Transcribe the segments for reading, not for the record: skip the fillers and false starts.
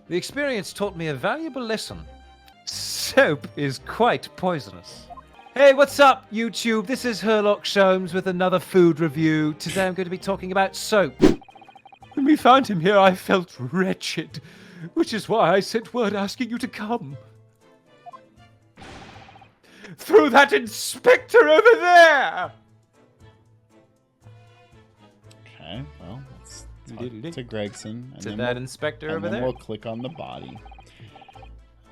The experience taught me a valuable lesson. Soap is quite poisonous. Hey, what's up, YouTube? This is Herlock Sholmes with another food review. Today I'm going to be talking about soap. When we found him here, I felt wretched, which is why I sent word asking you to come. Through that inspector over there! Okay, well, let's talk to Gregson. And To then that inspector over there? we'll click on the body.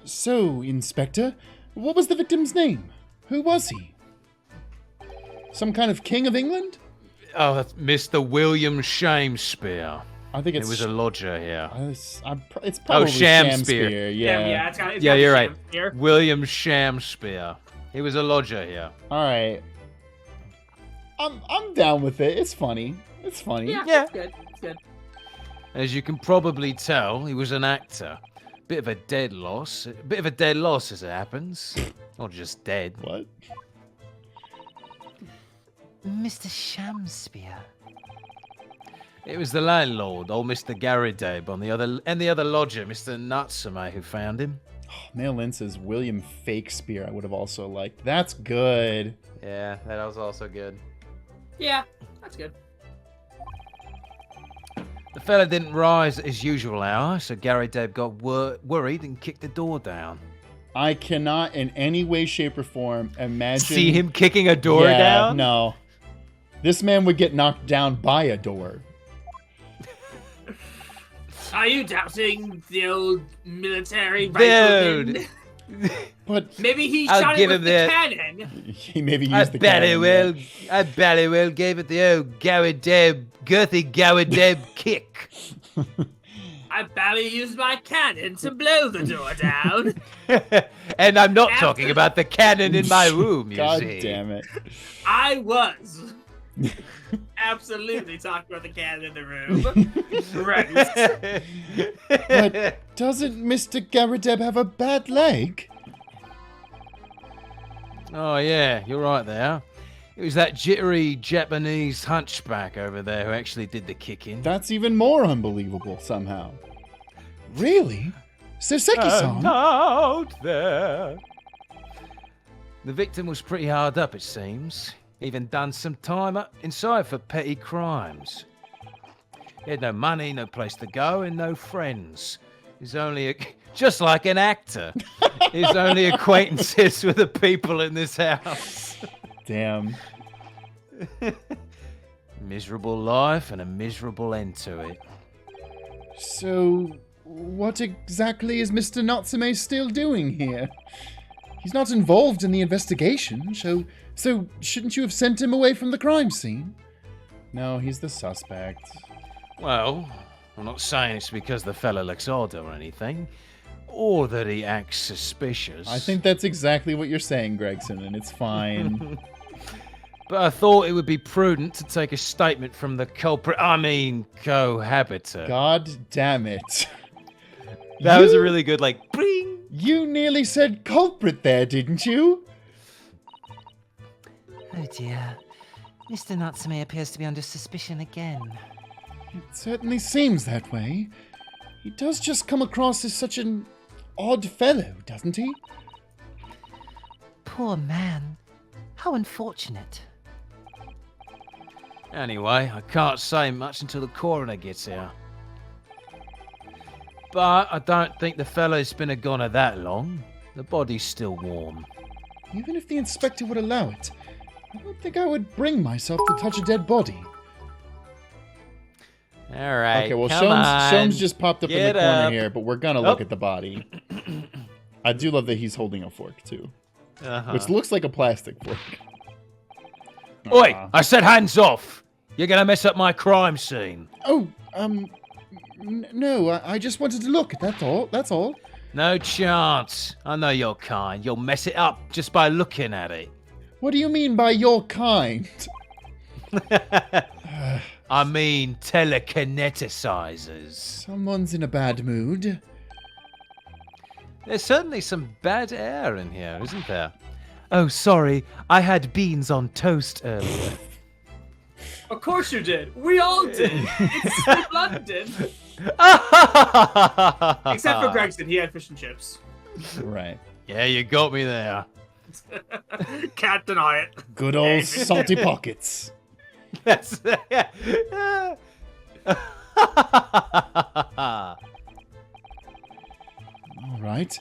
So, Inspector, what was the victim's name? Who was he? Some kind of king of England? Oh, that's Mr. William Shamespeare. I think It was a lodger here. It's probably Shamspeare. Yeah. It's gotta Yeah, be you're right. Shamspeare. William Shamspeare. He was a lodger here. All right. I'm down with it. It's funny. It's funny. Yeah, Yeah. it's good. It's good. As you can probably tell, he was an actor. Bit of a dead loss. As it happens. Not just dead. What? Mr. Shamspeare. It was the landlord, old Mr. Garridabe, and the other lodger, Mr. Natsume, who found him. Mail in says William Fakespeare. I would have also liked. That's good. Yeah, that was also good. Yeah, that's good. The fella didn't rise at his usual hour, so Garridabe got worried and kicked the door down. I cannot in any way, shape, or form imagine. See him kicking a door Yeah, down? No. This man would get knocked down by a door. Are you doubting the old military Dude. rifleman? But Maybe he I'll shot give it him with the the- cannon. he maybe I used the bet he cannon, will. yeah. I bet he will. Gave it the old girthy Garridabe kick. I barely used my cannon to blow the door down. And I'm not talking about the cannon in my room, you God see. damn it. I was absolutely talking about the cannon in the room. Right. But doesn't Mr. Garrideb have a bad leg? Oh, yeah, you're right there. It was that jittery Japanese hunchback over there who actually did the kicking. That's even more unbelievable somehow. Really? Soseki-san? Out there. The victim was pretty hard up, it seems. Even done some time up inside for petty crimes. He had no money, no place to go, and no friends. He's only just like an actor. His only acquaintances with the people in this house. Damn. Miserable life and a miserable end to it. So, what exactly is Mr. Natsume still doing here? He's not involved in the investigation, so shouldn't you have sent him away from the crime scene? No, he's the suspect. Well, I'm not saying it's because the fella looks odd or anything, or that he acts suspicious. I think that's exactly what you're saying, Gregson, and it's fine. But I thought it would be prudent to take a statement from the cohabiter. God damn it. That was a really good, like, bring. You nearly said culprit there, didn't you? Oh dear. Mr. Natsume appears to be under suspicion again. It certainly seems that way. He does just come across as such an odd fellow, doesn't he? Poor man. How unfortunate. Anyway, I can't say much until the coroner gets here. But I don't think the fella's been a goner that long. The body's still warm. Even if the inspector would allow it, I don't think I would bring myself to touch a dead body. All right, Okay, well, come on. Sholmes just popped up in Get the corner up. here, but we're gonna look Oh. at the body. I do love that he's holding a fork, too. Uh-huh. Which looks like a plastic fork. Oi, Aw. I said hands off. You're gonna mess up my crime scene. Oh, no, I just wanted to look, that's all. No chance. I know you're kind. You'll mess it up just by looking at it. What do you mean by your kind? I mean telekineticizers. Someone's in a bad mood. There's certainly some bad air in here, isn't there? Oh, sorry. I had beans on toast earlier. Of course you did. We all did. It's London. Except for Gregson, he had fish and chips. Right. Yeah, you got me there. Can't deny it. Good old salty pockets. That's All right.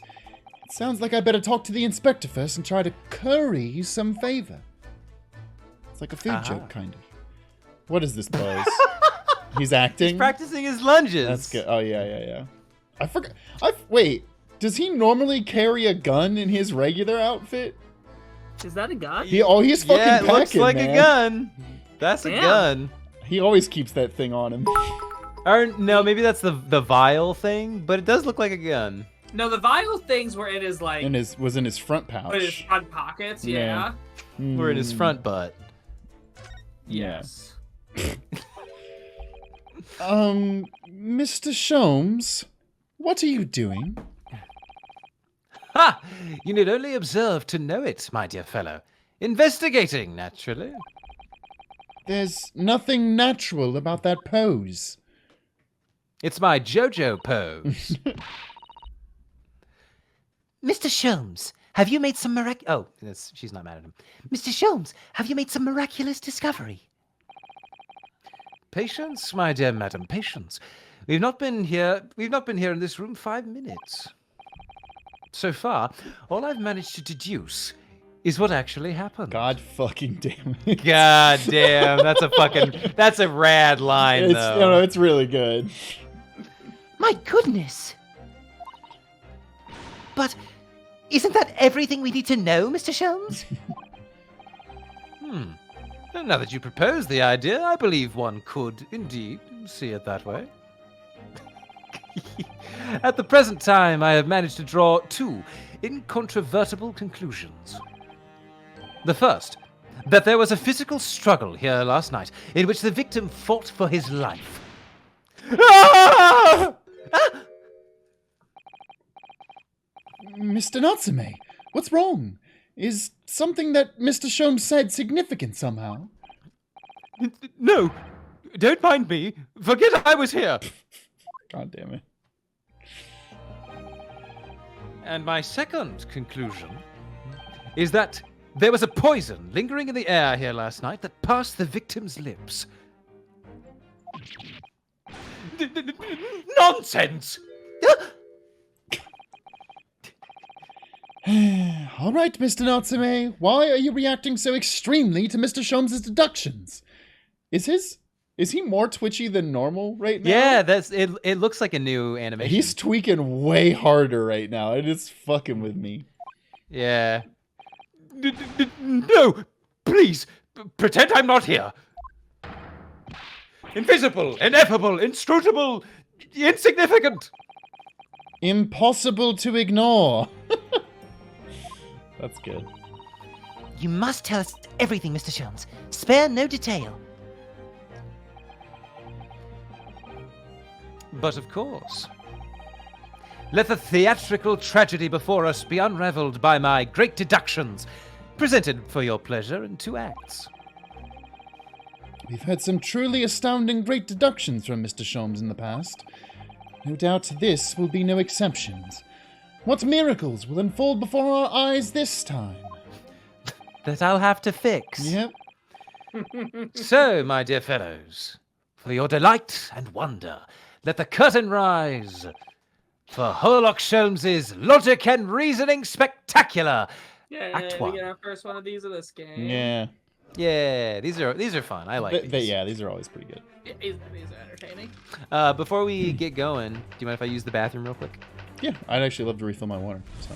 It sounds like I better talk to the inspector first and try to curry you some favor. It's like a food joke, kind of. What is this buzz? He's acting? He's practicing his lunges. That's good. Oh, yeah. I forgot. Wait, does he normally carry a gun in his regular outfit? Is that a gun? He's fucking yeah, it packing, looks like man. a gun. That's Damn. a gun. He always keeps that thing on him. Or no, maybe that's the vial thing, but it does look like a gun. No, the vial things were in his like. Was in his front pouch. In his front pockets. Yeah. Or in his front butt. Yes. Mr. Sholmes, what are you doing? Ha! You need only observe to know it, my dear fellow. Investigating, naturally. There's nothing natural about that pose. It's my JoJo pose. Mr. Sholmes, have you made some she's not mad at him. Mr. Sholmes, have you made some miraculous discovery? Patience, my dear madam, patience. We've not been here in this room 5 minutes. So far, all I've managed to deduce is what actually happened. God fucking damn it. God damn, that's a rad line, though. No, it's really good. My goodness! But isn't that everything we need to know, Mr. Sholmes? And now that you propose the idea, I believe one could indeed see it that way. At the present time, I have managed to draw 2 incontrovertible conclusions. The first, that there was a physical struggle here last night in which the victim fought for his life. Ah! Mr. Natsume, what's wrong? Is something that Mr. Sholmes said significant somehow? No, don't mind me. Forget I was here. God damn it. And my second conclusion is that there was a poison lingering in the air here last night that passed the victim's lips. Nonsense! All right, Mr. Natsume, why are you reacting so extremely to Mr. Sholmes' deductions? Is he more twitchy than normal right now? Yeah, that's it. It looks like a new animation. He's tweaking way harder right now. It is fucking with me. Yeah. No, please, pretend I'm not here. Invisible, ineffable, inscrutable, insignificant. Impossible to ignore. That's good. You must tell us everything, Mr. Sholmes. Spare no detail. But of course. Let the theatrical tragedy before us be unraveled by my great deductions, presented for your pleasure in 2 acts. We've had some truly astounding great deductions from Mr. Sholmes in the past. No doubt this will be no exceptions. What miracles will unfold before our eyes this time? That I'll have to fix. Yep. So, my dear fellows, for your delight and wonder, let the curtain rise for Horlock Sholmes' Logic and Reasoning Spectacular. Yeah, Act we 1. get our first one of these in this game. Yeah. Yeah, these are fun. I like these. Yeah, these are always pretty good. Yeah, these are entertaining. Before we get going, do you mind if I use the bathroom real quick? Yeah, I'd actually love to refill my water. So,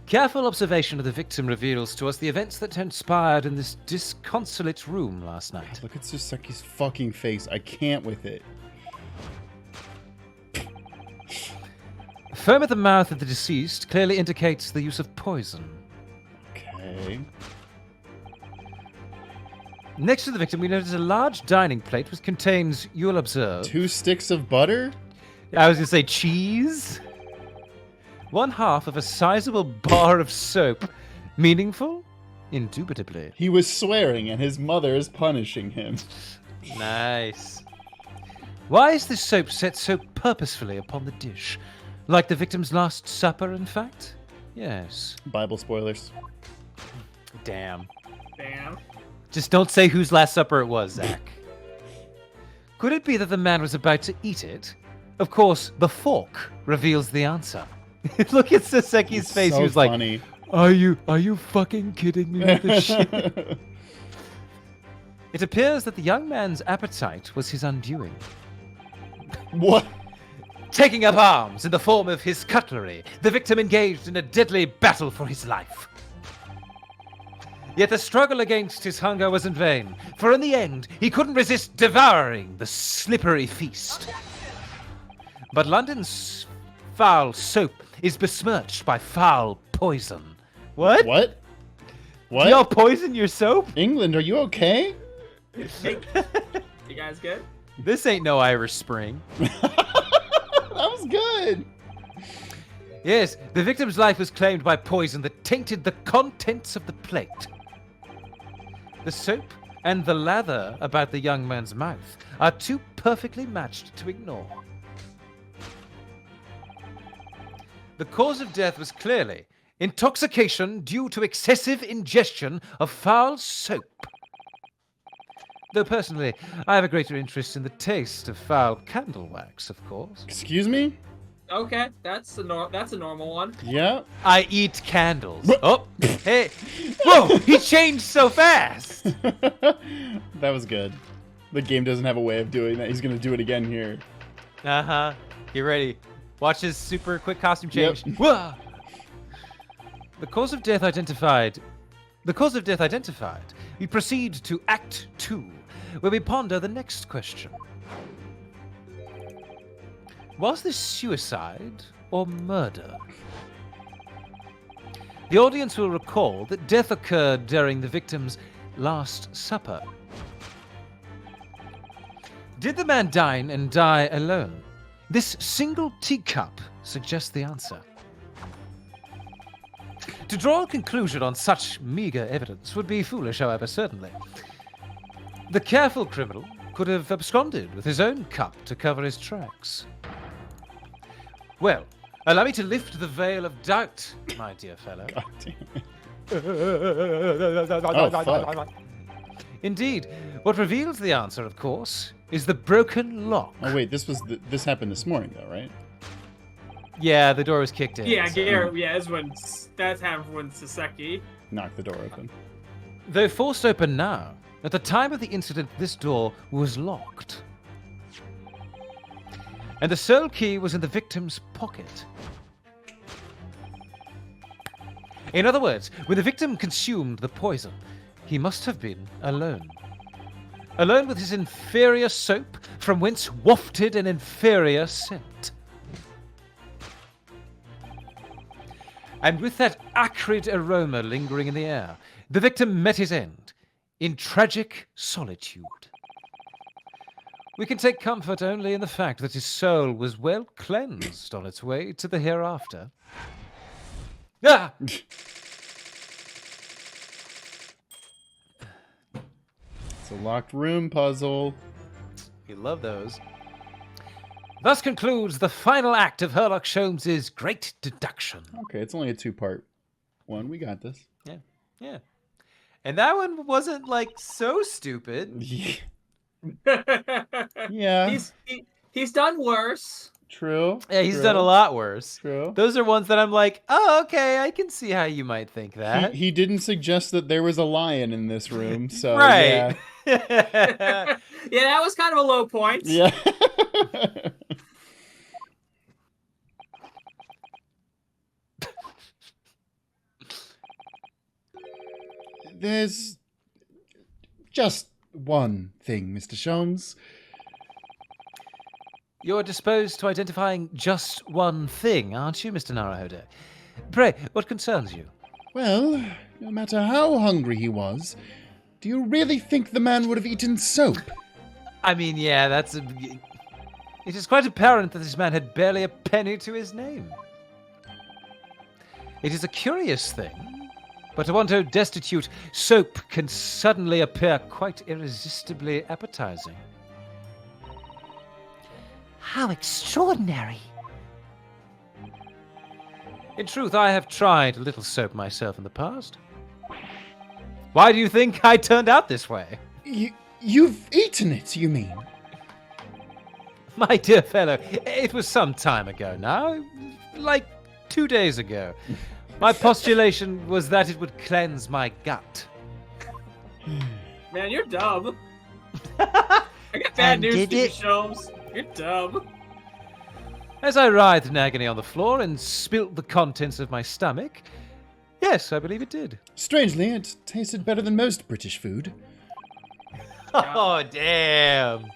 Careful observation of the victim reveals to us the events that transpired in this disconsolate room last night. look at Susaki's fucking face. I can't with it. Foam at the mouth of the deceased clearly indicates the use of poison. Okay. Next to the victim, we notice a large dining plate which contains, you'll observe... 2 sticks of butter? I was going to say cheese. 1/2 of a sizable bar of soap. Meaningful? Indubitably. He was swearing and his mother is punishing him. Nice. Why is this soap set so purposefully upon the dish? Like the victim's last supper, in fact? Yes. Bible spoilers. Damn. Damn. Just don't say whose last supper it was, Zach. Could it be that the man was about to eat it? Of course, the fork reveals the answer. Look at Saseki's It's face. so He was like, funny. Are you fucking kidding me with this shit? It appears that the young man's appetite was his undoing. What? Taking up arms in the form of his cutlery, the victim engaged in a deadly battle for his life. Yet the struggle against his hunger was in vain, for in the end, he couldn't resist devouring the slippery feast. But London's foul soap is besmirched by foul poison. What? What? Do y'all poison your soap? England, are you okay? Hey, you guys good? This ain't no Irish Spring. That was good. Yes, the victim's life was claimed by poison that tainted the contents of the plate. The soap and the lather about the young man's mouth are too perfectly matched to ignore. The cause of death was clearly intoxication due to excessive ingestion of foul soap. Though personally, I have a greater interest in the taste of foul candle wax, of course. Excuse me? Okay, that's a normal one. Yeah. I eat candles. Oh, hey. Whoa, he changed so fast. That was good. The game doesn't have a way of doing that. He's going to do it again here. Uh-huh. Get ready. Watch his super quick costume change. Yep. Whoa. The cause of death identified. We proceed to Act 2, where we ponder the next question. Was this suicide or murder? The audience will recall that death occurred during the victim's last supper. Did the man dine and die alone? This single teacup suggests the answer. To draw a conclusion on such meager evidence would be foolish, however, certainly. The careful criminal could have absconded with his own cup to cover his tracks. Well, allow me to lift the veil of doubt, my dear fellow. God damn it. Oh, fuck. Indeed, what reveals the answer, of course, is the broken lock. Oh, wait, this happened this morning, though, right? Yeah, the door was kicked in. Yeah, so- Garrett. Yeah, that's happened when Saseki. Knocked the door open. Though forced open now, at the time of the incident, this door was locked. And the sole key was in the victim's pocket. In other words, when the victim consumed the poison, he must have been alone. Alone with his inferior soap, from whence wafted an inferior scent. And with that acrid aroma lingering in the air, the victim met his end in tragic solitude. We can take comfort only in the fact that his soul was well cleansed on its way to the hereafter. Ah! It's a locked room puzzle. We love those. Thus concludes the final act of Sherlock Holmes's Great Deduction. Okay, it's only a two-part one. We got this. Yeah. And that one wasn't, like, so stupid. Yeah. Yeah. He's done worse. True. Yeah, he's true, done a lot worse. True. Those are ones that I'm like, oh, okay, I can see how you might think that. He didn't suggest that there was a lion in this room, so Right. Yeah, that was kind of a low point. Yeah. There's just one thing, Mr. Sholmes. You're disposed to identifying just one thing, aren't you, Mr. Naruhodo? Pray, what concerns you? Well, no matter how hungry he was, do you really think the man would have eaten soap? I mean, yeah, it is quite apparent that this man had barely a penny to his name. It is a curious thing, But to one so destitute, soap can suddenly appear quite irresistibly appetizing. How extraordinary. In truth, I have tried a little soap myself in the past. Why do you think I turned out this way? You've eaten it, you mean? My dear fellow, it was some time ago now, like 2 days ago. My postulation was that it would cleanse my gut. Man, you're dumb. I got bad And news, did Stevie it? Sholmes. You're dumb. As I writhed in agony on the floor and spilt the contents of my stomach, yes, I believe it did. Strangely, it tasted better than most British food. Oh, damn.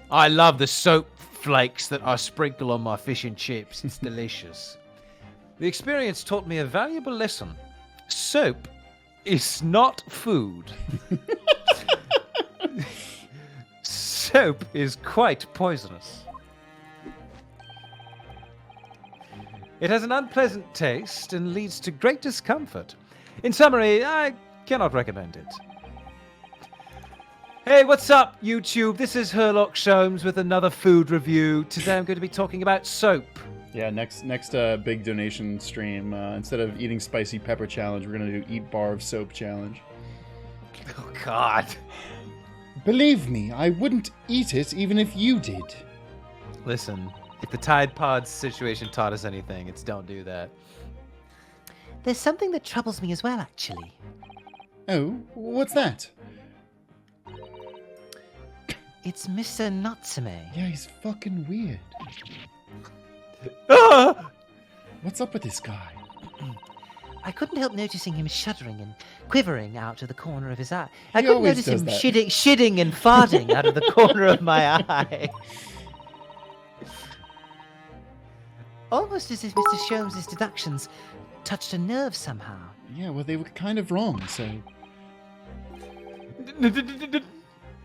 I love the soap flakes that I sprinkle on my fish and chips. It's delicious. The experience taught me a valuable lesson. Soap is not food. Soap is quite poisonous. It has an unpleasant taste and leads to great discomfort. In summary, I cannot recommend it. Hey, what's up, YouTube? This is Herlock Sholmes with another food review. Today I'm going to be talking about soap. Yeah, next big donation stream. Instead of eating spicy pepper challenge, we're gonna do eat bar of soap challenge. Oh, God. Believe me, I wouldn't eat it even if you did. Listen, if the Tide Pods situation taught us anything, it's don't do that. There's something that troubles me as well, actually. Oh, what's that? It's Mr. Natsume. Yeah, he's fucking weird. Ah! What's up with this guy? I couldn't help noticing him shuddering and quivering out of the corner of his eye. I He couldn't always notice does him that. shitting and farting out of the corner of my eye. Almost as if Mr. Sholmes' deductions touched a nerve somehow. Yeah, well, they were kind of wrong, so...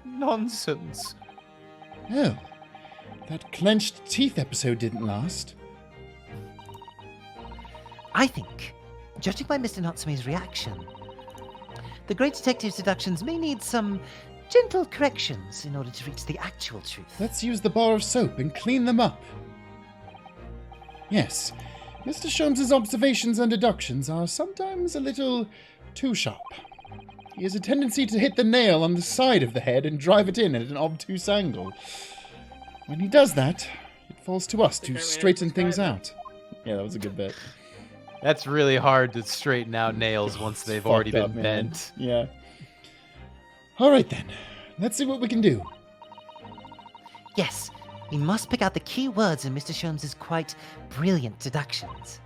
Nonsense. Oh, that clenched teeth episode didn't last. I think, judging by Mr. Natsume's reaction, the great detective's deductions may need some gentle corrections in order to reach the actual truth. Let's use the bar of soap and clean them up. Yes, Mr. Sholmes' observations and deductions are sometimes a little too sharp. He has a tendency to hit the nail on the side of the head and drive it in at an obtuse angle. When he does that, it falls to us to straighten things out. Yeah, that was a good bit. That's really hard to straighten out nails once they've Fucked already up, been man. bent. Yeah. All right then, let's see what we can do. Yes, we must pick out the key words in Mr. Sholmes' quite brilliant deductions.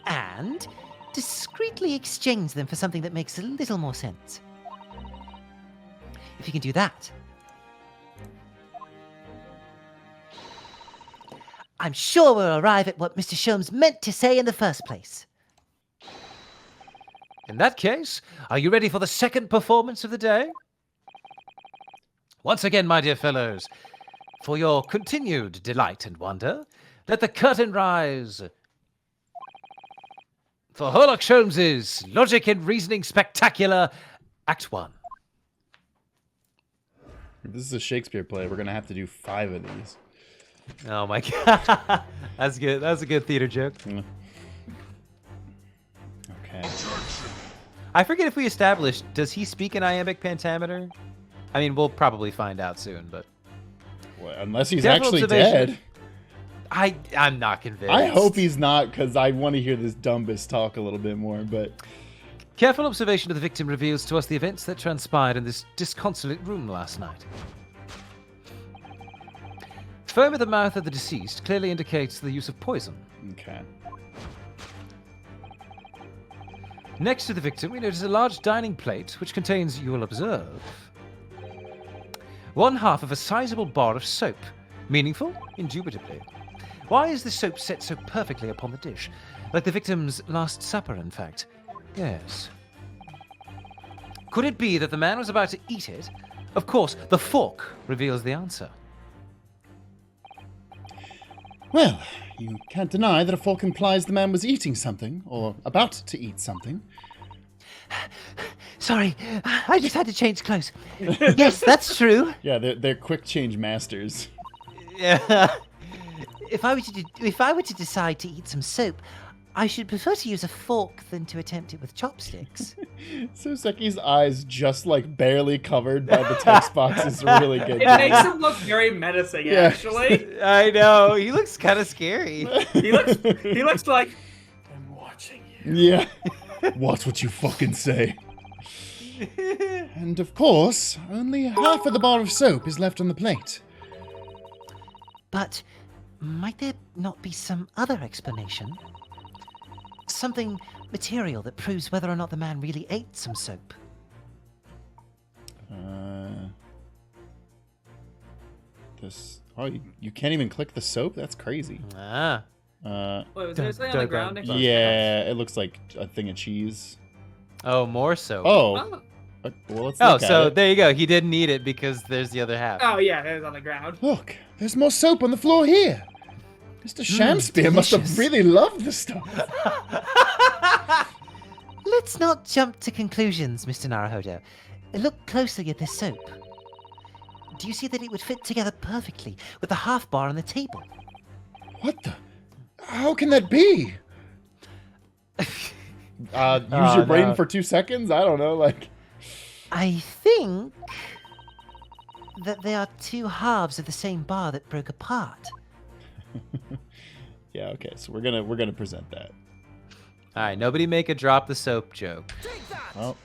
And discreetly exchange them for something that makes a little more sense. If you can do that, I'm sure we'll arrive at what Mr. Sholmes meant to say in the first place. In that case, are you ready for the second performance of the day? Once again, my dear fellows, for your continued delight and wonder, let the curtain rise for Herlock Sholmes' Logic and Reasoning Spectacular, Act 1. If this is a Shakespeare play, we're gonna have to do 5 of these. Oh my God. That's good. That's a good theater joke. Okay. I forget if we established, does he speak in iambic pentameter? I mean, we'll probably find out soon, but Well, unless he's Careful actually observation. dead. I'm not convinced. I hope he's not, because I want to hear this Dumbus talk a little bit more, but... Careful observation of the victim reveals to us the events that transpired in this disconsolate room last night. Foam at the mouth of the deceased clearly indicates the use of poison. Okay. Next to the victim, we notice a large dining plate which contains, you will observe, one half of a sizable bar of soap. Meaningful? Indubitably. Why is the soap set so perfectly upon the dish? Like the victim's Last Supper, in fact. Yes. Could it be that the man was about to eat it? Of course, the fork reveals the answer. Well, You can't deny that a fork implies the man was eating something, or about to eat something. Sorry, I just had to change clothes. Yes, that's true. Yeah, they're quick change masters. Yeah. If I were to decide to eat some soap, I should prefer to use a fork than to attempt it with chopsticks. Suseki's eyes just like barely covered by the text box is really good. It makes him look very menacing, Yeah. actually. I know. He looks kind of scary. He looks like I'm watching you. Yeah. Watch what you fucking say. And of course, only half of the bar of soap is left on the plate. But might there not be some other explanation? Something material that proves whether or not the man really ate some soap. This. Oh, you can't even click the soap? That's crazy. Ah. Wait, was there something on the ground next to Yeah, it looks like a thing of cheese. Oh, more so. Oh. Well, let's Oh, look at so it. there you go. He didn't eat it because there's the other half. Oh, yeah, it was on the ground. Look, there's more soap on the floor here. Mr. Shamspeare must have delicious. really loved the stuff. Let's not jump to conclusions, Mr. Naruhodo. Look closely at this soap. Do you see that it would fit together perfectly with the half bar on the table? What the? How can that be? Use your brain no. for 2 seconds? I don't know, like... I think that they are two halves of the same bar that broke apart. Yeah, okay, so we're gonna present that. All right, nobody make a drop the soap joke. Well,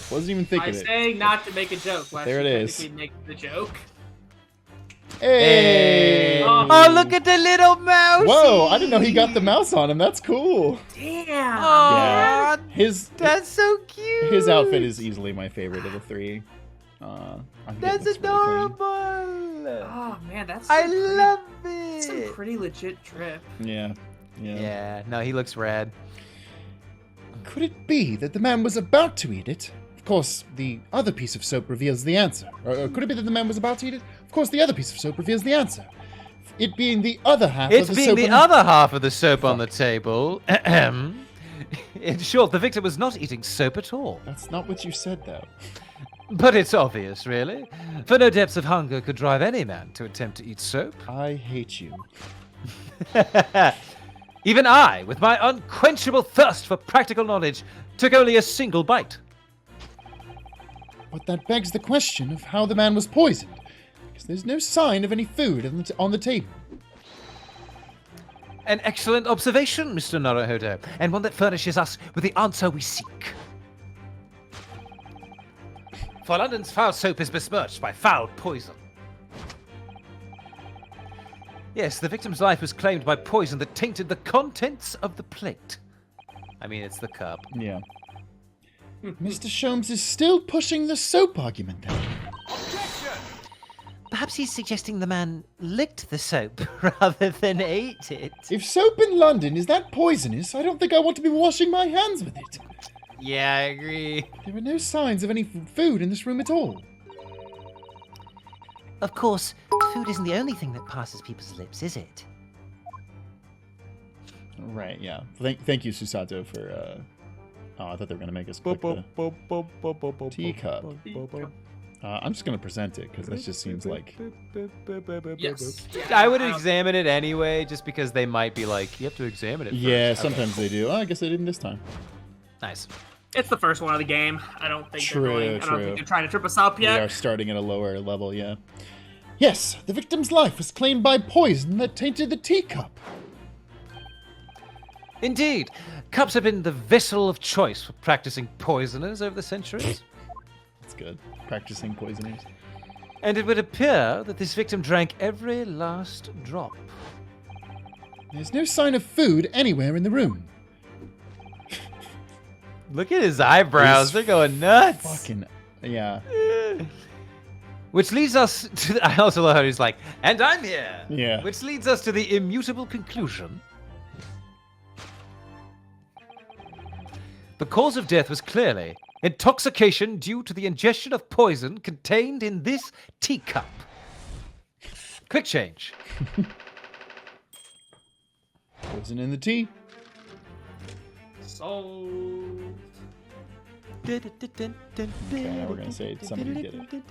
wasn't even thinking I'm it. saying not to make a joke. Lest There it you is. technically make the joke. Hey! Oh, look at the little mouse. Whoa, I didn't know he got the mouse on him. That's cool. Damn. Oh, Yeah. His that's so cute. his outfit is easily my favorite of the three. I think it That's looks really clean. adorable. Oh man, that's I some pretty- love that's some it. pretty legit trip. Yeah. Yeah, no, he looks rad. Could it be that the man was about to eat it? Of course, the other piece of soap reveals the answer. Or could it be that the man was about to eat it? Of course, the other piece of soap reveals the answer. It being the other half It's of the being soap. the on other half of the soap on the table. In short, the victim was not eating soap at all. That's not what you said, though. But it's obvious, really. For no depths of hunger could drive any man to attempt to eat soap. I hate you. Even I, with my unquenchable thirst for practical knowledge, took only a single bite. But that begs the question of how the man was poisoned. Because there's no sign of any food on the table. An excellent observation, Mr. Naruhodo, and one that furnishes us with the answer we seek. For London's foul soap is besmirched by foul poison. Yes, the victim's life was claimed by poison that tainted the contents of the plate. I mean, it's the cup. Yeah. Mr. Sholmes is still pushing the soap argument then. Perhaps he's suggesting the man licked the soap rather than ate it. If soap in London is that poisonous, I don't think I want to be washing my hands with it. Yeah, I agree. There are no signs of any food in this room at all. Of course, food isn't the only thing that passes people's lips, is it? Right, yeah. Thank you, Susato, for... Oh, I thought they were going to make us click the teacup. I'm just going to present it, because that just seems like... Yes. I would examine it anyway, just because they might be like, you have to examine it first. Yeah, sometimes they do. Oh, I guess they didn't this time. Nice. It's the first one of the game. I don't think True, they're going. I don't true. think they're trying to trip us up We yet. are starting at a lower level, yeah. Yes, the victim's life was claimed by poison that tainted the teacup. Indeed, cups have been the vessel of choice for practicing poisoners over the centuries. That's good. Practicing poisoners. And it would appear that this victim drank every last drop. There's no sign of food anywhere in the room. Look at his eyebrows, they're going nuts. Fucking... Yeah. Which leads us to... I also love how he's like, and I'm here. Yeah. Which leads us to the immutable conclusion. The cause of death was clearly intoxication due to the ingestion of poison contained in this teacup. Quick change. Poison in the tea. Sold. Okay, now we're gonna say somebody did it.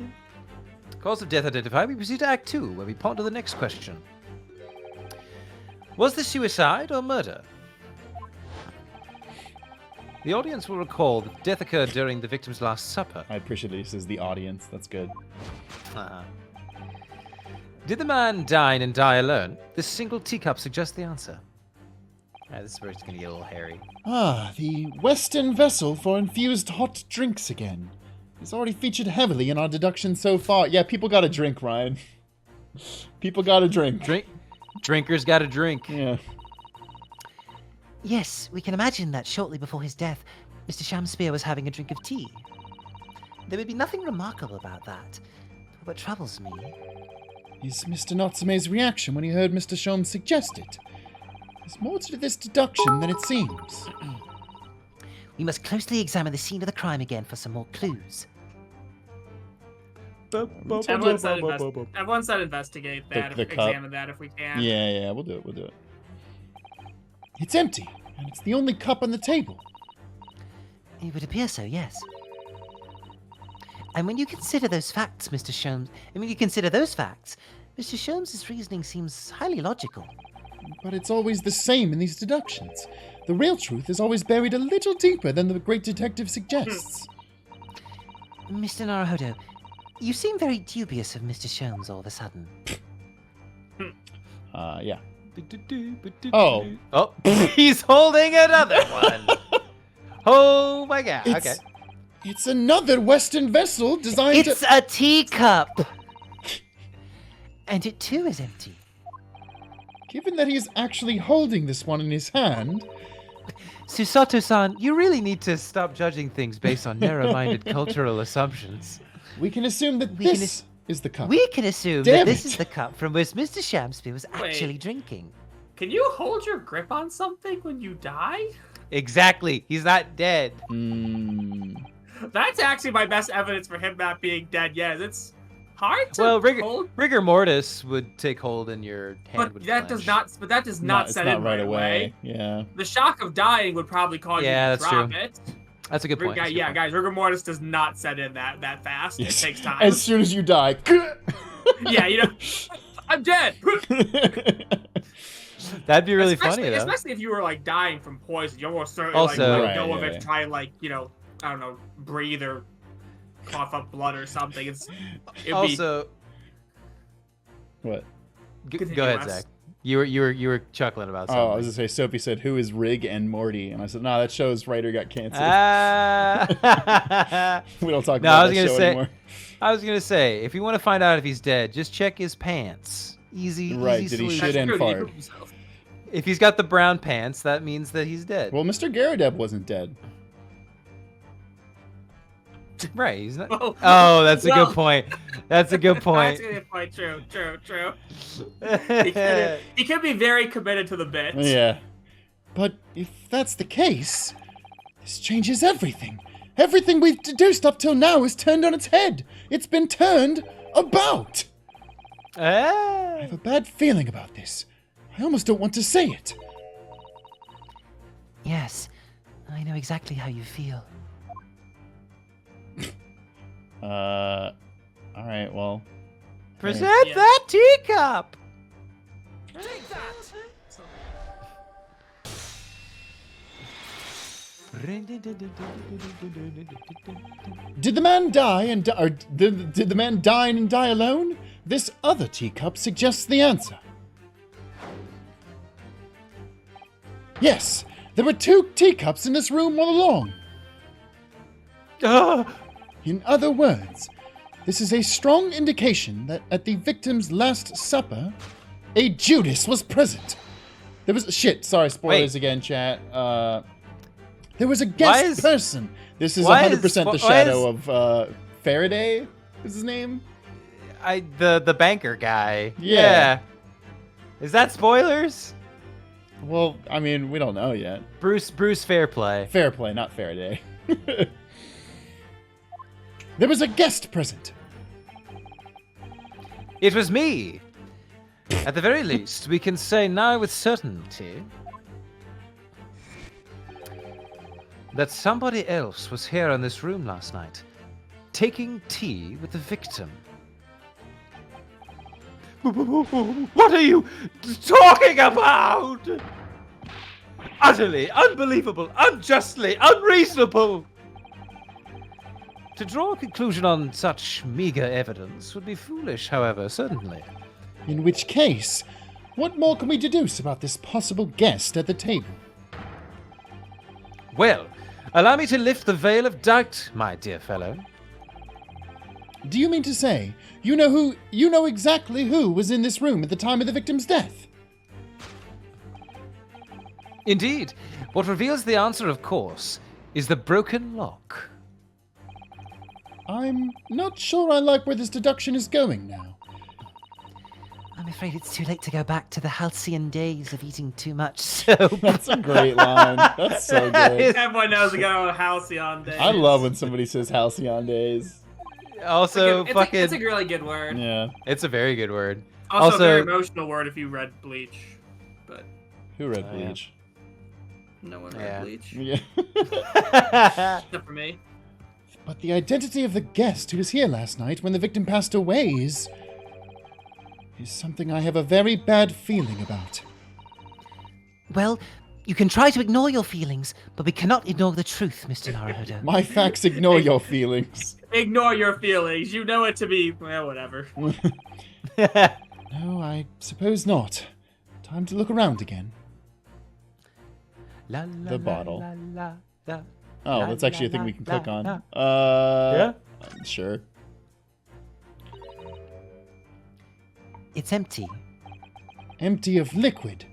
Cause of death identified. We proceed to Act 2, where we ponder the next question. Was this suicide or murder? The audience will recall that death occurred during the victim's last supper. I appreciate that he says the audience. That's good. Uh-huh. Did the man dine and die alone? This single teacup suggests the answer. This is where it's going to get a little hairy. Ah, the Western vessel for infused hot drinks again. It's already featured heavily in our deductions so far. Yeah, people gotta drink, Ryan. People gotta drink. Drinkers gotta drink. Yeah. Yes, we can imagine that shortly before his death, Mr. Shamspeare was having a drink of tea. There would be nothing remarkable about that. But what troubles me... is Mr. Natsume's reaction when he heard Mr. Sholmes suggest it. There's more to this deduction than it seems. We must closely examine the scene of the crime again for some more clues. Everyone said investigate that, The cup. examine that if we can. Yeah, we'll do it. It's empty, and it's the only cup on the table. It would appear so, yes. And when you consider those facts, Mr. Sholmes' reasoning seems highly logical. But it's always the same in these deductions. The real truth is always buried a little deeper than the great detective suggests. Mr. Naruhodo, you seem very dubious of Mr. Sholmes all of a sudden. Yeah. Oh. Oh, he's holding another one. Oh my god. Okay. It's another Western vessel designed It's a teacup! And it too is empty. Given that he is actually holding this one in his hand... Susato-san, you really need to stop judging things based on narrow-minded cultural assumptions. We can assume that this is the cup. We can assume Damn that this it. is the cup from which Mr. Shamspeare was actually drinking. Can you hold your grip on something when you die? Exactly. He's not dead. That's actually my best evidence for him not being dead yet. It's hard to Well, hold. rigor mortis would take hold in your hand. But that does not It's set not in right away. Yeah. The shock of dying would probably cause you to that's drop true. it. That's a good point. That's a good point. Guys, rigor mortis does not set in that fast. Yes. It takes time. As soon as you die. Yeah, I'm dead. That'd be really especially, funny, though. Especially if you were like dying from poison, you're almost certainly Also- let go Right, of it yeah. to try and I don't know, breathe or cough up blood or something. It'd be Also, What? Continue, go ahead, Wes. Zach. You were chuckling about something. Oh, I was gonna say, Sophie said, "Who is Rig and Morty?" And I said, "No, that show's writer got canceled. We don't talk No, I about was that gonna show say- anymore." I was gonna say, if you want to find out if he's dead, just check his pants. Easy, Right, easy did he solution. shit and That's true, he fart? proved himself. If he's got the brown pants, that means that he's dead. Well, Mr. Garadeb wasn't dead. Right, he's not. Well- Oh, that's a well- good point. That's a good point. That's a good point. True. He could be very committed to the bit. Yeah. But if that's the case, this changes everything. Everything we've deduced up till now is turned on its head. It's been turned about. I have a bad feeling about this. I almost don't want to say it. Yes, I know exactly how you feel. Alright, well. Present Yeah. that teacup. Did the man die and did the man dine and die alone? This other teacup suggests the answer. Yes, there were 2 teacups in this room all along. In other words, this is a strong indication that at the victim's last supper, a Judas was present. There was sorry, spoilers again, chat. There was a guest person. This is 100% the shadow of Faraday. Is his name? The banker guy. Yeah. Is that spoilers? Well, I mean, we don't know yet. Bruce Fairplay. Fair play, not Faraday. There was a guest present. It was me. At the very least, we can say now with certainty that somebody else was here in this room last night, taking tea with the victim. What are you talking about? Utterly unbelievable, unjustly unreasonable. To draw a conclusion on such meager evidence would be foolish, however, certainly. In which case, what more can we deduce about this possible guest at the table? Well, allow me to lift the veil of doubt, my dear fellow. Do you mean to say you know exactly who was in this room at the time of the victim's death? Indeed, what reveals the answer, of course, is the broken lock. I'm not sure I like where this deduction is going now. I'm afraid it's too late to go back to the halcyon days of eating too much soap. That's a great line. That's so good. Everyone knows we got on halcyon days. I love when somebody says halcyon days. Also, it's a really good word. Yeah. It's a very good word. Also, a very emotional word if you read Bleach. But Who read Bleach? no one read Bleach. Yeah. Except for me. But the identity of the guest who was here last night when the victim passed away is something I have a very bad feeling about. Well, you can try to ignore your feelings, but we cannot ignore the truth, Mr. Naruhodo. My facts ignore your feelings. Ignore your feelings. You know it to be, well, whatever. No, I suppose not. Time to look around again. The bottle. Oh, that's actually a thing we can click on. Yeah? Sure. It's empty. Empty of liquid,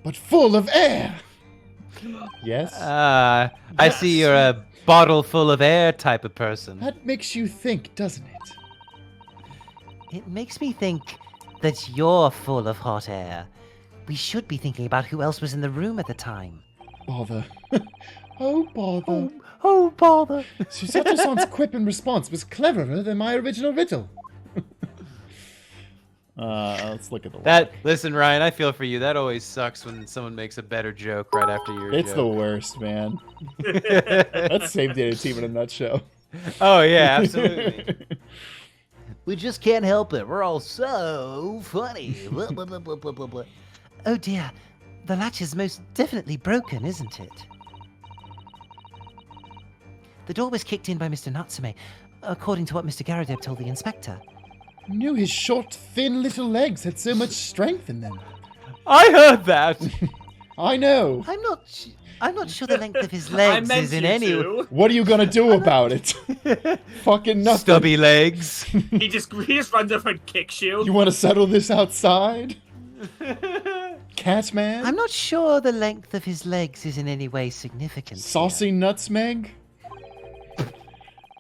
but full of air. Yes? I see you're a bottle full of air type of person. That makes you think, doesn't it? It makes me think that you're full of hot air. We should be thinking about who else was in the room at the time. Bother. Oh, bother. Oh, bother. Susato-san's quip in response was cleverer than my original riddle. Let's look at the Listen, Ryan, I feel for you. That always sucks when someone makes a better joke right after your It's joke. the worst, man. That's Save Data Team in a nutshell. Oh, yeah, absolutely. We just can't help it. We're all so funny. Blah, blah, blah, blah, blah, blah, blah. Oh dear, the latch is most definitely broken, isn't it? The door was kicked in by Mr. Natsume, according to what Mr. Garadeb told the inspector. Knew his short, thin little legs had so much strength in them. I heard that. I know. I'm not sure the length of his legs I meant is in you any. to. What are you gonna do about it? Fucking nothing. Stubby legs. He just runs over and kicks you. You want to settle this outside? Catman? I'm not sure the length of his legs is in any way significant. Saucy Nutsmeg?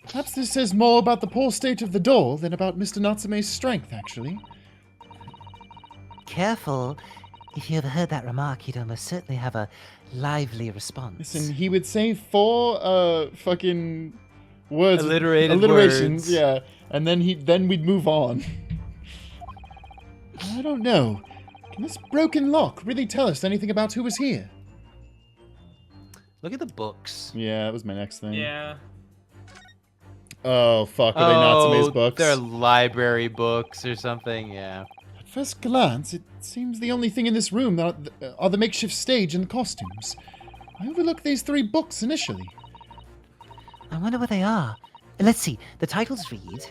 Perhaps this says more about the poor state of the door than about Mr. Natsume's strength, actually. Careful. If you overheard that remark, he'd almost certainly have a lively response. Listen, he would say 4 fucking words. words. Alliterations, yeah. And then we'd move on. I don't know. Can this broken lock really tell us anything about who was here? Look at the books. Yeah, that was my next thing. Yeah. Oh, fuck. Are they Natsume's books? They're library books or something, yeah. At first glance, it seems the only thing in this room are the makeshift stage and the costumes. I overlooked these 3 books initially. I wonder what they are. Let's see. The titles read: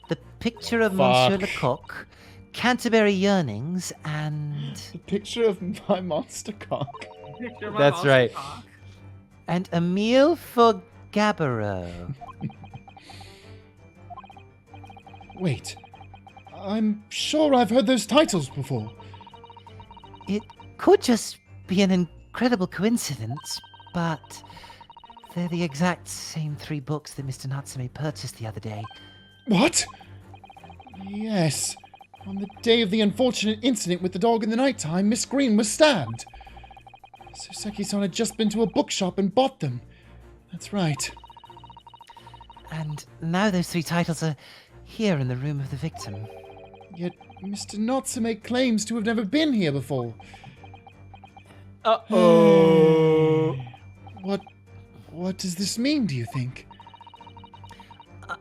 The Picture of Monsieur Lecoq, Canterbury Yearnings, and... The picture of my monster cock. That's right. And A Meal for Gabbaro. Wait. I'm sure I've heard those titles before. It could just be an incredible coincidence, but they're the exact same 3 books that Mr. Natsume purchased the other day. What? Yes. On the day of the unfortunate incident with the dog in the nighttime, Miss Green was stabbed. Soseki-san had just been to a bookshop and bought them. That's right. And now those 3 titles are here in the room of the victim. Yet Mr. Natsume claims to have never been here before. Uh-oh. What does this mean, do you think?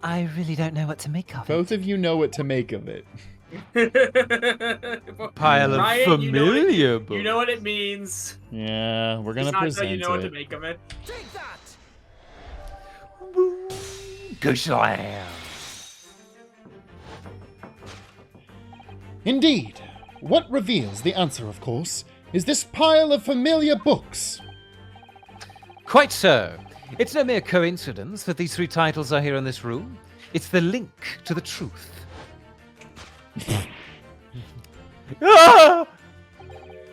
I really don't know what to make of it. Both of you know what to make of it. Pile of Ryan, familiar books. you know what it means. Yeah, we're gonna It's not present until you know what to it. make of it. Gooshland. Indeed. What reveals the answer, of course, is this pile of familiar books. Quite so. It's no mere coincidence that these 3 titles are here in this room. It's the link to the truth. Ah!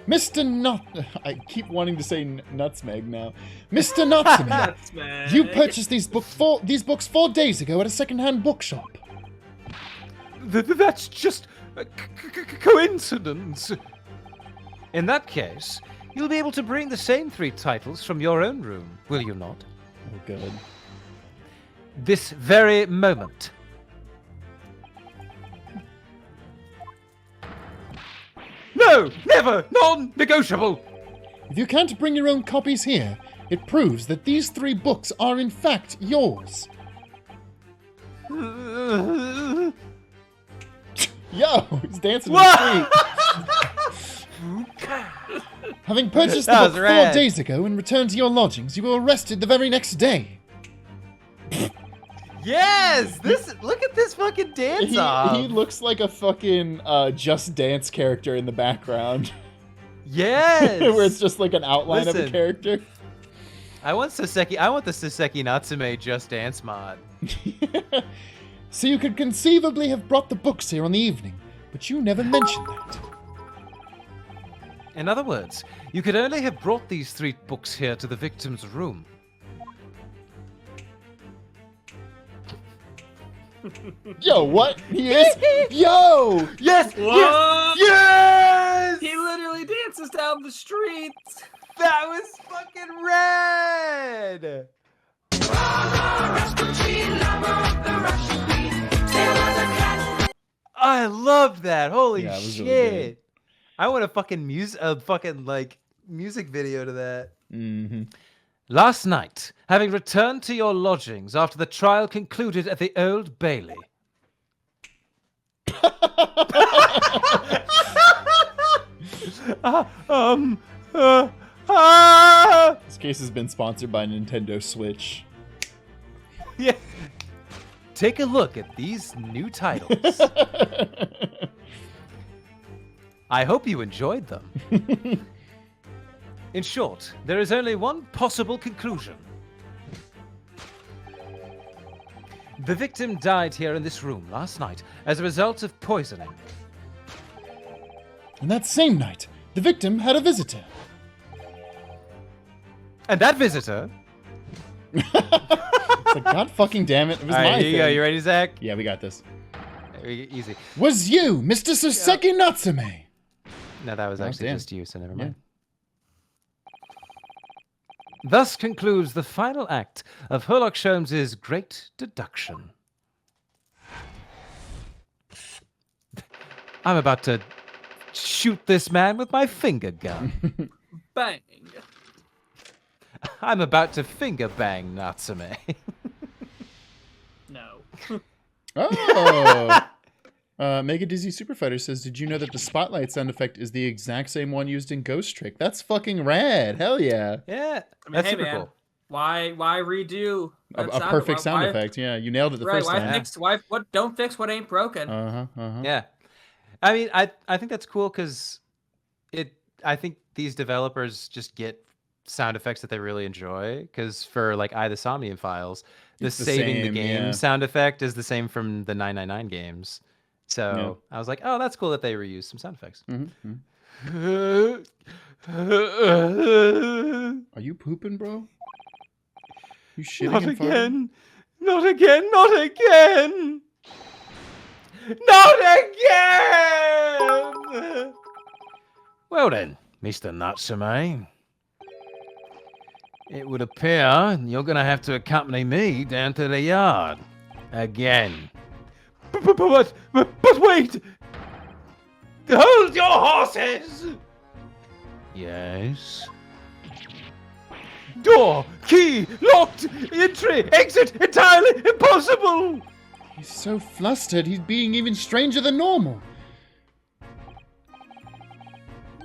Mr. I keep wanting to say Nutsmeg now. Mr. Natsume, That's man. you purchased these books 4 days ago at a second-hand bookshop. That's just a coincidence. In that case, you'll be able to bring the same 3 titles from your own room, will you not? Oh, good. This very moment. No! Never! Non-negotiable! If you can't bring your own copies here, it proves that these 3 books are in fact yours. Yo, he's dancing in the street. Having purchased the That book was 4 rad. days ago and returned to your lodgings, you were arrested the very next day. Yes! Look at this fucking dance He looks like a fucking Just Dance character in the background. Yes! Where it's just like an outline of a Listen. character. I want the Soseki Natsume Just Dance mod. So you could conceivably have brought the books here on the evening, but you never mentioned that. In other words, you could only have brought these 3 books here to the victim's room. Yo, what? He is? Yo! Yes! Whoa! Yes! He literally dances down the street. That was fucking rad! I loved that. Holy Yeah, it was shit! really good. I want a fucking music video to that. Mm-hmm. Last night, having returned to your lodgings after the trial concluded at the Old Bailey. This case has been sponsored by Nintendo Switch. Yeah. Take a look at these new titles. I hope you enjoyed them. In short, there is only one possible conclusion. The victim died here in this room last night as a result of poisoning. And that same night, the victim had a visitor. And that visitor... It's like, God fucking damn it, it was All my right, here you go. thing. You ready, Zach? Yeah, we got this. Easy. Was you, Mr. Soseki Natsume? No, that was actually damn. just you, so never mind. Thus concludes the final act of Sherlock Holmes's Great Deduction. I'm about to shoot this man with my finger gun. Bang. I'm about to finger bang Natsume. No. Oh! Mega Dizzy Super Fighter says, did you know that the spotlight sound effect is the exact same one used in Ghost Trick? That's fucking rad. Hell yeah. Yeah, I mean, that's hey, super man, cool. Why redo A perfect sound effect. Yeah, you nailed it the Right? first Why time. fix? Why? What? Don't fix what ain't broken. Uh-huh. Yeah, I mean, I think that's cool because I think these developers just get sound effects that they really enjoy. Because for like the Somnium Files, the It's the saving the same, game yeah. sound effect is the same from the 999 games. So I was like, oh, that's cool that they reuse some sound effects. Mhm. Are you pooping, bro? You shitting Not and farting? again. Not again. Not again. Not again. Well then, Mr. Natsume. It would appear you're going to have to accompany me down to the yard. Again. But wait! Hold your horses! Yes? Door, key, locked, entry, exit, entirely impossible! He's so flustered, he's being even stranger than normal.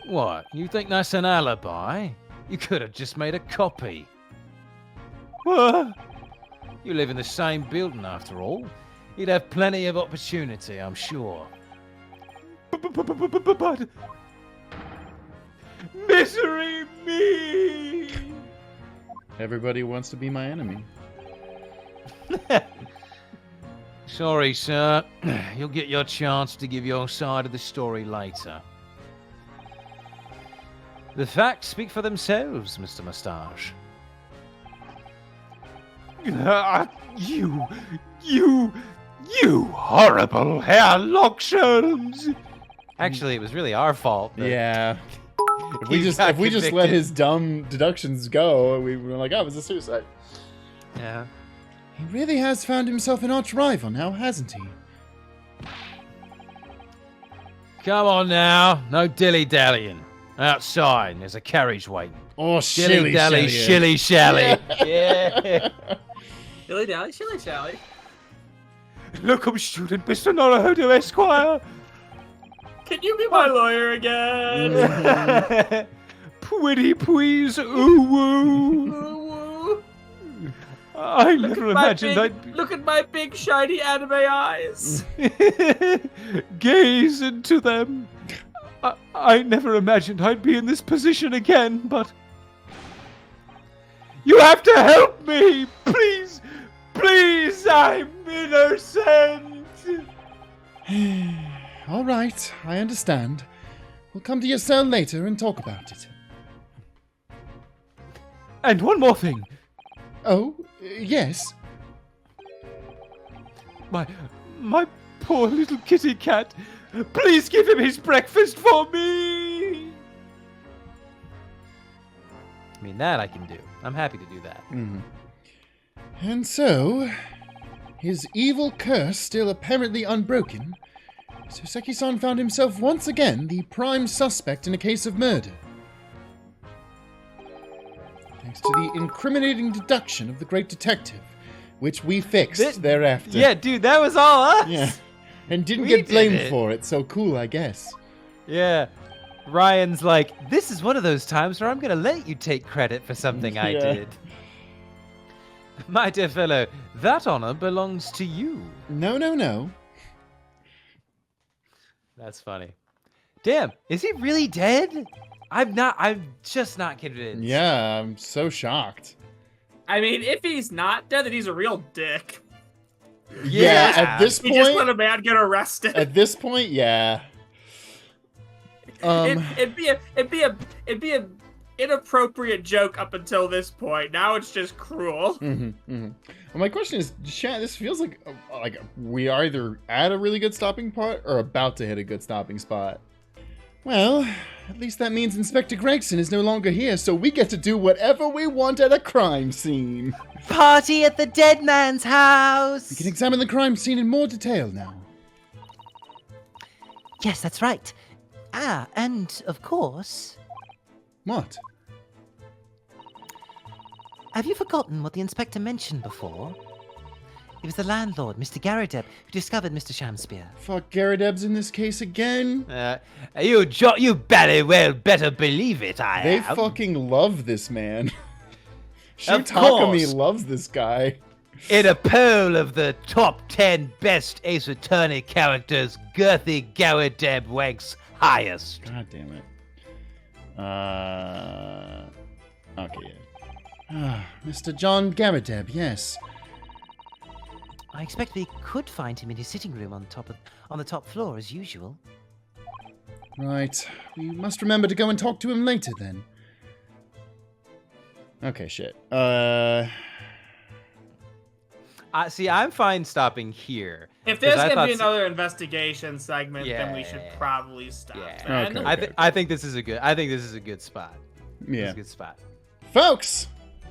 What, you think that's an alibi? You could have just made a copy. What? You live in the same building after all. You'd have plenty of opportunity, I'm sure. But... Misery me! Everybody wants to be my enemy. Sorry, sir. You'll get your chance to give your side of the story later. The facts speak for themselves, Mr. Moustache. You horrible hair locksherms! Actually, it was really our fault. Yeah. If He we just got let convicted. his dumb deductions go, we were like, oh, it was a suicide. Yeah. He really has found himself an arch rival now, hasn't he? Come on now, no dilly-dallying. Outside, there's a carriage waiting. Oh, Dilly-dally, shilly-shally. Yeah. Dilly dally, shilly shally. Look, I'm student Mr. Norohodo Esquire. Can you be my lawyer again? Pretty please, ooh-woo. Ooh, I never imagined look at my big shiny anime eyes. I'd gaze into them. I never imagined I'd be in this position again, but... You have to help me! Please! Please! I'm innocent! All right, I understand. We'll come to your cell later and talk about it. And one more thing. Oh, yes. My poor little kitty cat. Please give him his breakfast for me! I mean, that I can do. I'm happy to do that. And so, his evil curse still apparently unbroken, Soseki-san found himself once again the prime suspect in a case of murder. Thanks to the incriminating deduction of the great detective, which we fixed thereafter. Yeah, dude, that was all us! Yeah. And didn't We get blamed did it. for it, so cool, I guess. Yeah. Ryan's like, this is one of those times where I'm going to let you take credit for something I Yeah. did. My dear fellow, that honor belongs to you. No. That's funny. Damn, is he really dead? I'm just not convinced. Yeah, I'm so shocked. I mean, if he's not dead, then he's a real dick. Yeah, at this He just let point, a man get arrested. yeah. It'd be a inappropriate joke up until this point. Now it's just cruel. Well, my question is, Shat, this feels like we are either at a really good stopping spot or about to hit a good stopping spot. Well, at least that means Inspector Gregson is no longer here, so we get to do whatever we want at a crime scene. Party at the dead man's house! We can examine the crime scene in more detail now. Yes, that's right. Ah, and of course, What? have you forgotten what the inspector mentioned before? It was the landlord, Mr. Garadeb, who discovered Mr. Shamspear. Fuck Garadeb's in this case again? You very well better believe it, I They am. fucking love this man. Of Takami course. loves this guy. In a poll of the top 10 best Ace Attorney characters, Girthy Garadeb ranks highest. God damn it. Okay, yeah. Mr. John Garadeb, yes. I expect we could find him in his sitting room on the top floor as usual. Right. We must remember to go and talk to him later then. Okay, shit. See, I'm fine stopping here. If there's 'cause I gonna thought be s- another investigation segment, then we should Yeah. probably stop. Yeah. then. Okay. I think this is a good. I think this is a good spot. This is Yeah. a good spot. Folks!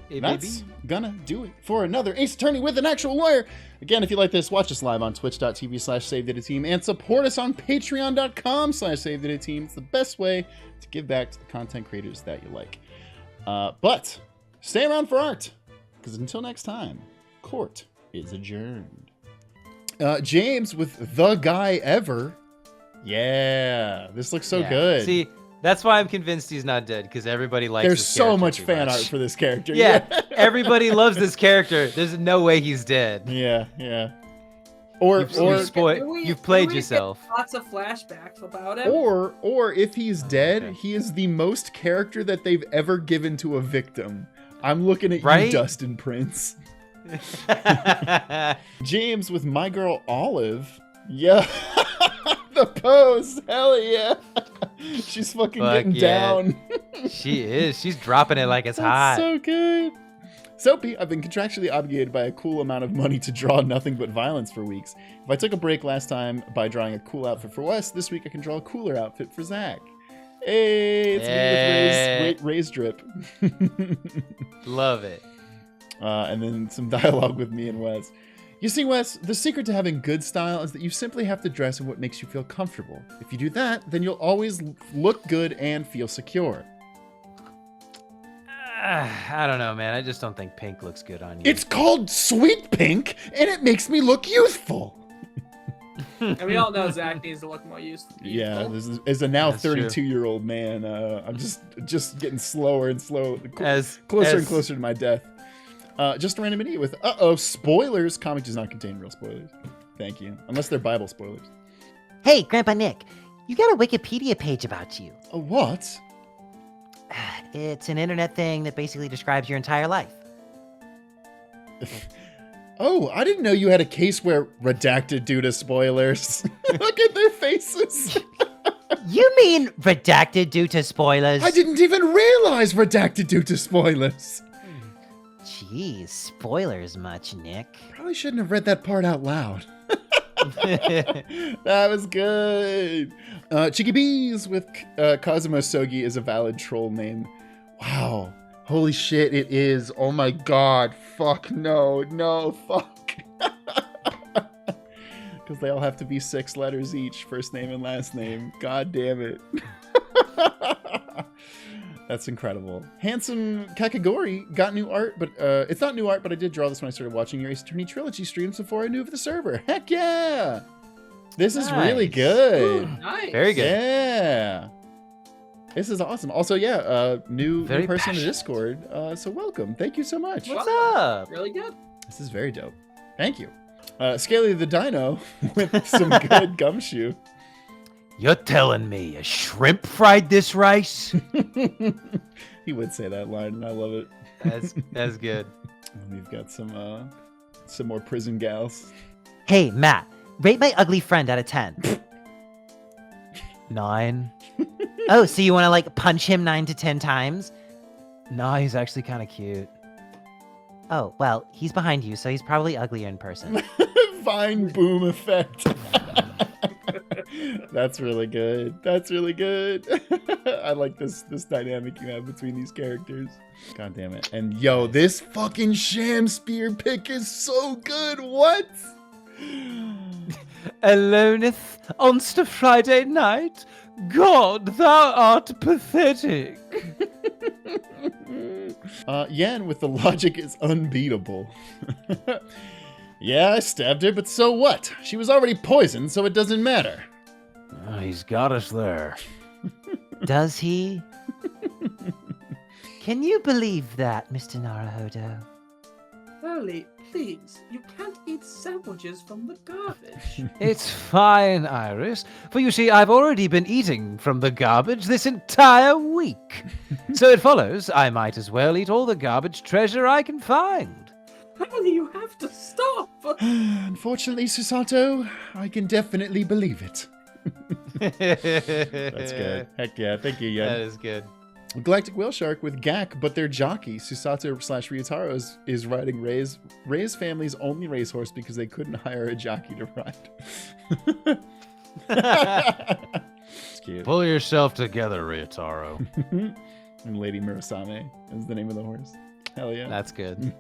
Hey, That's baby. gonna do it for another Ace Attorney with an actual lawyer. Again, if you like this, watch us live on twitch.tv/SaveDataTeam and support us on patreon.com/SaveDataTeam. It's the best way to give back to the content creators that you like. But Stay around for art, because until next time, court is adjourned. James with the guy ever. Yeah, this looks so good. See, that's why I'm convinced he's not dead, because everybody likes There's this so character much too fan much. art for this character. Yeah, everybody loves this character. There's no way he's dead. Yeah. Or You've played yourself. Lots of flashbacks about him. or if he's dead, okay. he is the most character that they've ever given to a victim. I'm looking at you, Right? Dustin Prince. James with my girl Olive. Yeah. The pose. Hell yeah. She's fucking getting down. She is. She's dropping it like it's That's hot. so good. Soapy, I've been contractually obligated by a cool amount of money to draw nothing but violence for weeks. If I took a break last time by drawing a cool outfit for Wes, this week I can draw a cooler outfit for Zach. Hey, it's me with Ray's drip. Love it. And then some dialogue with me and Wes. You see, Wes, the secret to having good style is that you simply have to dress in what makes you feel comfortable. If you do that, then you'll always look good and feel secure. I don't know, man. I just don't think pink looks good on you. It's called sweet pink, and it makes me look youthful. And we all know Zach needs to look more useful. Yeah, this is, as a now That's true. 32-year-old man, I'm just getting slower and slower, As closer and closer to my death. Just a random idiot with spoilers. Comic does not contain real spoilers. Thank you, unless they're Bible spoilers. Hey, Grandpa Nick, you got a Wikipedia page about you. A what? It's an internet thing that basically describes your entire life. Oh, I didn't know you had a case where redacted due to spoilers. Look at their faces. You mean redacted due to spoilers? I didn't even realize redacted due to spoilers. Jeez, spoilers much, Nick. Probably shouldn't have read that part out loud. That was good. Chicky Bees with Kazuma Sogi is a valid troll name. Wow. Holy shit, it is. Oh my god. Fuck no, fuck. Because they all have to be 6 letters each, first name and last name. God damn it. That's incredible. Handsome Kakagori got new art, but it's not new art, but I did draw this when I started watching your Ace Attorney Trilogy streams before I knew of the server. Heck yeah! This is really Nice. good. Ooh, nice. Very good. Yeah. This is awesome. Also, yeah, new Very person in passionate. Discord. So welcome. Thank you so much. What's Welcome. up? Really good. This is very dope. Thank you. Scaly the Dino with some good gumshoe. You're telling me a shrimp fried this rice? He would say that line, and I love it. That's good. And we've got some more prison gals. Hey, Matt, rate my ugly friend out of 10. 9. Oh, so you want to like punch him 9 to 10 times? Nah, he's actually kind of cute. Oh, well, he's behind you, so he's probably uglier in person. Vine boom effect. That's really good. That's really good. I like this dynamic you have between these characters. God damn it. And yo, this fucking sham spear pick is so good. What? Aloneth onst Friday night? God, thou art pathetic. Yen with the logic is unbeatable. Yeah, I stabbed her, but so what? She was already poisoned, so it doesn't matter. He's got us there. Does he? Can you believe that, Mr. Naruhodo? Early, please. You can't eat sandwiches from the garbage. It's fine, Iris, for you see, I've already been eating from the garbage this entire week. So it follows I might as well eat all the garbage treasure I can find. Early, you have to stop. Unfortunately, Susato, I can definitely believe it. That's good. Heck yeah. Thank you, Yen. That is good. Galactic Whale Shark with Gak, but their jockey, Susato / Ryutaro, is riding Ray's family's only racehorse because they couldn't hire a jockey to ride. It's cute. Pull yourself together, Ryutaro. And Lady Murasame is the name of the horse. Hell yeah. That's good.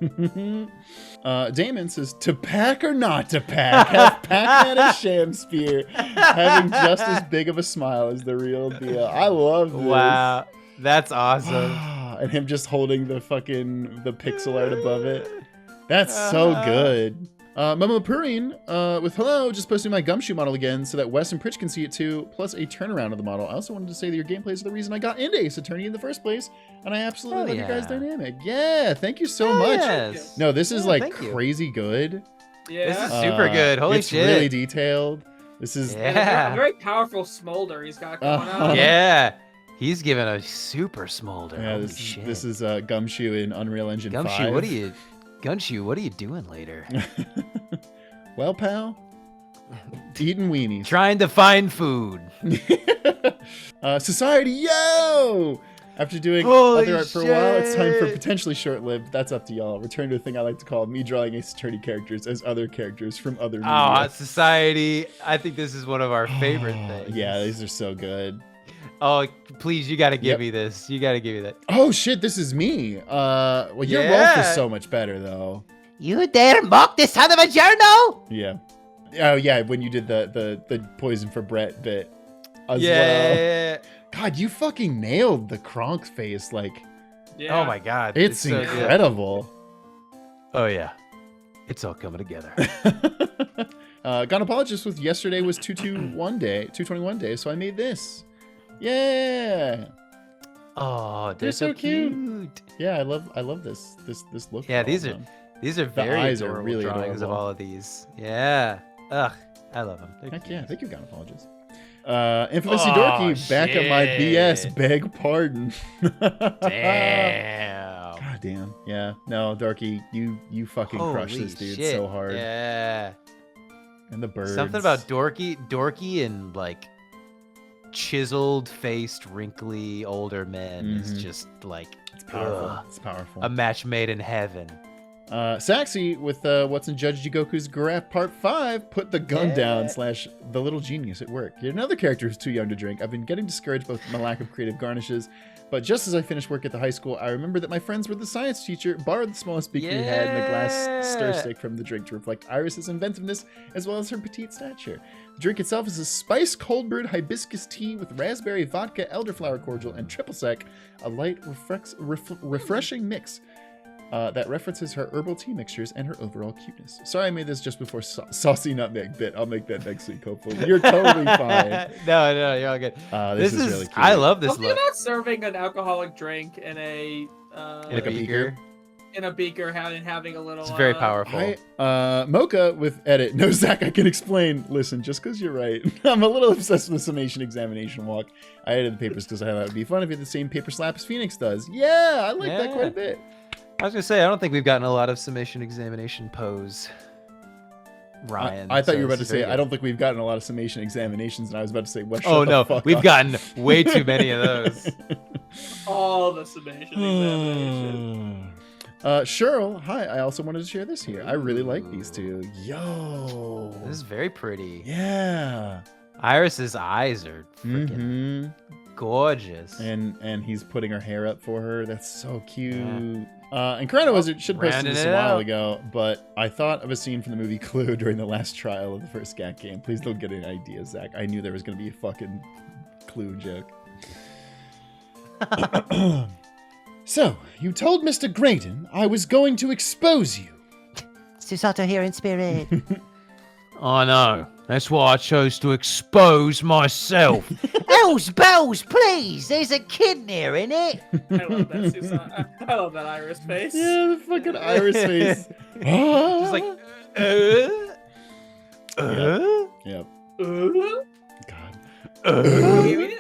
Damon says, to pack or not to pack? Have Pac-Man and Shamspear having just as big of a smile as the real deal. I love this. Wow. That's awesome. and him just holding the pixel art above it. That's so good. Momo Purine with hello, just posting my gumshoe model again so that Wes and Pritch can see it too, plus a turnaround of the model. I also wanted to say that your gameplay is the reason I got into Ace Attorney in the first place, and I absolutely love your guys' dynamic. Yeah, thank you so much. Yes. No, this is like thank you. crazy good. Yeah. This is super good. Holy it's shit. really detailed. This is Yeah. A very powerful smolder he's got going on. Yeah. He's giving a super smolder. Holy this, shit. this is Gumshoe in Unreal Engine 5. Gunshoe, what are you doing later? Well, pal, eating weenies. Trying to find food. Society, yo! After doing Holy other art for a while, it's time for shit. potentially short-lived. That's up to y'all. Return to a thing I like to call me drawing Ace Attorney characters as other characters from other Oh, media. Society. I think this is one of our favorite things. Yeah, these are so good. Oh, please, you got to give Yep. me this. You got to give me that. Oh shit, this is me. Well, your Rolf is so much better though. You dare mock the son of a journal? Yeah. Oh yeah, when you did the poison for Brett bit as well. Yeah. God, you fucking nailed the Kronk face. Like, Yeah. Oh my God. it's so good. incredible. Oh yeah. It's all coming together. Gynecologist with yesterday was 221 day, so I made this. Yeah. Oh, They're so so cute. cute. Yeah, I love this look. Yeah, for all these of are them. these are very eyes are adorable really drawings adorable. of all of these. Yeah. Ugh, I love them. Heck yeah, thank you, gynecologist. Infamously Oh, dorky, back at my BS. shit. Beg pardon. Damn. God damn. Yeah. No, Dorky, you fucking crushed Holy this dude shit. so hard. Yeah. And the birds. Something about dorky and like chiseled faced, wrinkly older men is Mhm. just like It's powerful. ugh, It's powerful. a match made in heaven. Saxy with what's in Judge Jigoku's graph part 5, put the gun down / the little genius at work. Yet another character who's too young to drink. I've been getting discouraged by my lack of creative garnishes, but just as I finished work at the high school, I remember that my friends were the science teacher, borrowed the smallest beaker he had and a glass stir Yeah. stick from the drink to reflect Iris's inventiveness as well as her petite stature. The drink itself is a spiced cold brewed hibiscus tea with raspberry vodka, elderflower cordial, and triple sec, a light refreshing mix. That references her herbal tea mixtures and her overall cuteness. Sorry I made this just before saucy nutmeg bit. I'll make that next week, hopefully. You're totally fine. No, you're all good. This is really cute. I love this Something look. about serving an alcoholic drink in a In a beaker. in a beaker, having a little. It's very powerful. Mocha with edit. No, Zach, I can explain. Listen, just because you're right. I'm a little obsessed with the summation examination walk. I edited the papers because I thought it would be fun if you had the same paper slap as Phoenix does. Yeah, I like that quite a bit. I was gonna say I don't think we've gotten a lot of summation examination pose. Ryan. I thought so you were about to this is very say, I good. don't think we've gotten a lot of summation examinations, and I was about to say, well, shut Oh the no, fuck we've up. gotten way too many of those. All the summation examination. Cheryl, hi. I also wanted to share this here. I really like these two. Yo. This is very pretty. Yeah. Iris's eyes are freaking Mm-hmm. gorgeous. And he's putting her hair up for her. That's so cute. And Chrono Wizard should have posted Rounding this it a while out. ago, but I thought of a scene from the movie Clue during the last trial of the first GAC game. Please don't get any ideas, Zach. I knew there was going to be a fucking Clue joke. So, you told Mr. Graydon I was going to expose you. Susato here in spirit. I know. That's why I chose to expose myself. Elves, bells, please! There's a kid near in it. I love that Susan. I love that Iris face. Yeah, the fucking iris face. Just like, Yep. Uh, God. we need